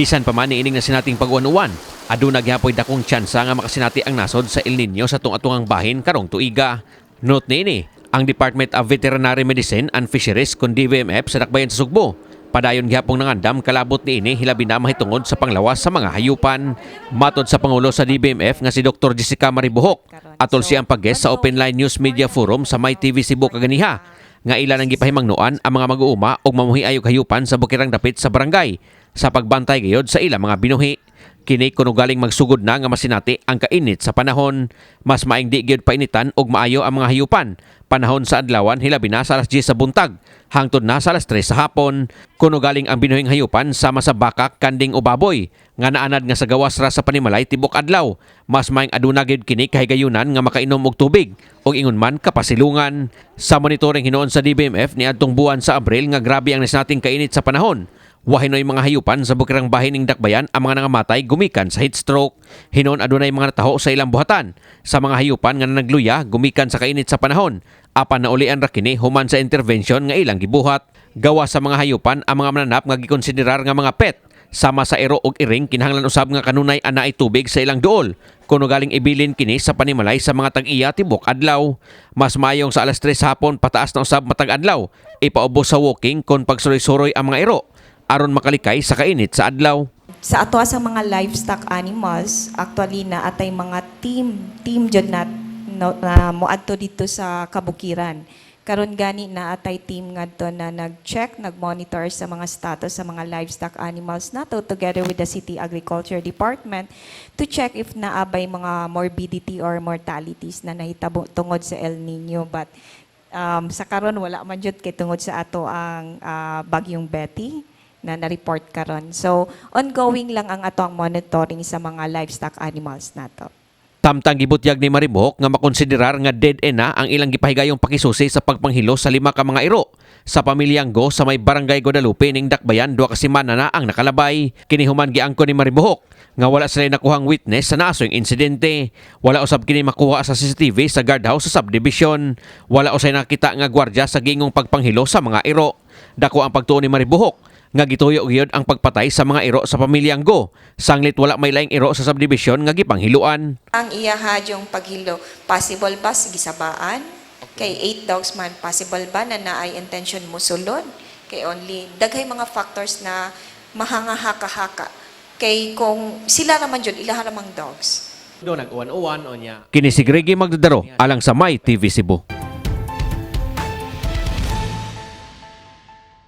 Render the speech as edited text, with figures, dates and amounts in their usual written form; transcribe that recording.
Bisan pa man niining na sinating pag-uwan-uwan, aduna gihapon dakong tsansa nga makasinati ang nasod sa El Nino sa tung-atungang bahin karong tuiga. Note niini, ang Department of Veterinary Medicine and Fisheries kun DVMF sa Dakbayan sa Sugbo, padayon gihapon nangandam kalabot niini hilabi na mahitungod sa panglawas sa mga hayupan. Matod sa Pangulo sa DBMF nga si Dr. Jessica Maribuhok, atol siyang pag-guest sa Open Line News Media Forum sa My TV Cebu kaganiha, nga ilan ang gipahimangnuan ang mga mag-uuma og mamuhi ayog hayupan sa bukirang dapit sa barangay sa pagbantay gayod sa ilang mga binuhi. Kini kuno galing magsugod na nga masinati ang kainit sa panahon. Mas maing di gyud painitan og maayo ang mga hayupan. Panahon sa adlawan hilabi na sa alas 10 sa buntag hangtod na sa alas 3 sa hapon. Kuno galing ang binuhing hayupan sama sa bakak, kanding o baboy nga naanad nga sa gawas ra sa panimalay tibok adlaw. Mas maing aduna gyud kini kahigayunan nga makainom og tubig og ingon man kapasilungan. Sa monitoring hinuon sa DBMF niadtong buwan sa Abril nga grabe ang nasinating kainit sa panahon. Wahinoy mga hayupan sa bukirang bahin ning Dakbayan ang mga nangamatay gumikan sa heat stroke. Hinon adunay mga nataho sa ilang buhatan. Sa mga hayupan nga nagluya gumikan sa kainit sa panahon. Apan naulian ra kini human sa intervention nga ilang gibuhat. Gawa sa mga hayupan ang mga mananap nga gikonsiderar nga mga pet. Sama sa ero ug iring kinahanglan usab nga kanunay anaay tubig sa ilang duol. Kuno galing ibilin kini sa panimalay sa mga tag-iya tibok adlaw. Mas mayong sa alas 3 hapon pataas na usab matag adlaw. Ipaubos sa walking kon pagsuroy-suroy ang mga ero aron makalikay sa kainit sa adlaw. Sa ato sa mga livestock animals, actually na atay mga team jud na moadto dito sa kabukiran. Karon gani na atay team ngadto na nag-check, nag-monitor sa mga status sa mga livestock animals nato together with the City Agriculture Department to check if naabay mga morbidity or mortalities na nahitabo tungod sa El Nino. But sa karon wala man jud kay tungod sa ato ang bagyong Betty na na-report karon. So, ongoing lang ang atong monitoring sa mga livestock animals nato. Tamtang gibutyag ni Maribuhok nga makonsiderar nga dead end na ang ilang gipahigayong pakisusi sa pagpanghilo sa 5 ka mga iro sa pamilyang Go sa may barangay Guadalupe ning Dakbayan 2 ka semana na ang nakalabay. Kinihuman giangko ni Maribuhok nga wala sila nakuhang witness sa naasoyng insidente. Wala usab kini makuha sa CCTV sa guardhouse sa subdivision. Wala usay nakita nga gwardiya sa gingong pagpanghilo sa mga iro. Dako ang pagtuon ni Maribuhok nga gituyo gyud ang pagpatay sa mga iro sa pamilyang Go. Sanglit wala may laing iro sa subdivision nga gipanghiluan. Ang iyaha yung paghilo, possible ba gisabaan? Kay 8 dogs man, possible ba na naay intention mo sulod? Kay only, daghay mga factors na mahangahaka-haka. Kay kung sila naman yun, ilaha namang dogs. Do nag-uwan-uwan o niya. Kini si Gregi Magdadaro alang sa My TV Cebu.